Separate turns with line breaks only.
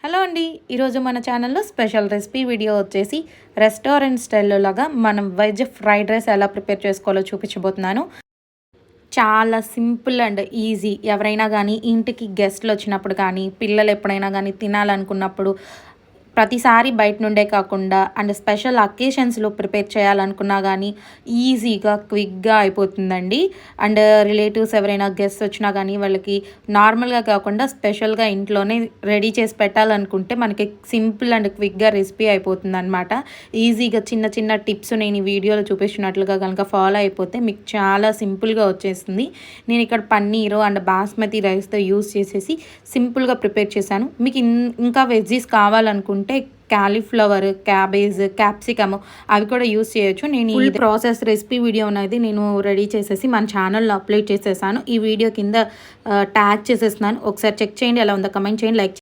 Hello అండి, ఈరోజు మన ఛానల్లో స్పెషల్ రెసిపీ వీడియో వచ్చేసి రెస్టారెంట్ స్టైల్లో లాగా మనం వెజ్ ఫ్రైడ్ రైస్ ఎలా ప్రిపేర్ చేసుకోవాలో చూపించబోతున్నాను. చాలా సింపుల్ అండ్ ఈజీ. ఎవరైనా కానీ ఇంటికి గెస్ట్లు వచ్చినప్పుడు కానీ, పిల్లలు ఎప్పుడైనా కానీ తినాలనుకున్నప్పుడు ప్రతిసారి బయట నుండే కాకుండా అండ్ స్పెషల్ అకేషన్స్లో ప్రిపేర్ చేయాలనుకున్నా కానీ ఈజీగా క్విక్గా అయిపోతుందండి. అండ్ రిలేటివ్స్ ఎవరైనా గెస్ట్ వచ్చినా కానీ వాళ్ళకి నార్మల్గా కాకుండా స్పెషల్గా ఇంట్లోనే రెడీ చేసి పెట్టాలనుకుంటే మనకి సింపుల్ అండ్ క్విక్గా రెసిపీ అయిపోతుంది అనమాట. ఈజీగా చిన్న చిన్న టిప్స్ నేను ఈ వీడియోలో చూపించినట్లుగా కనుక ఫాలో అయిపోతే మీకు చాలా సింపుల్గా వచ్చేస్తుంది. నేను ఇక్కడ పన్నీరు అండ్ బాస్మతి రైస్తో యూస్ చేసేసి సింపుల్గా ప్రిపేర్ చేశాను. మీకు ఇంకా వెజ్జీస్ కావాలనుకుంటే క్యాలీఫ్లవర్, క్యాబేజ్, క్యాప్సికమ్ అవి కూడా యూస్ చేయొచ్చు. నేను ఈ ప్రాసెస్ రెసిపీ వీడియో అనేది నేను రెడీ చేసేసి మన ఛానల్లో అప్లోడ్ చేసేసాను. ఈ వీడియో కింద ట్యాగ్ చేసేస్తున్నాను. ఒకసారి చెక్ చేయండి, ఎలా ఉందో కమెంట్ చేయండి, లైక్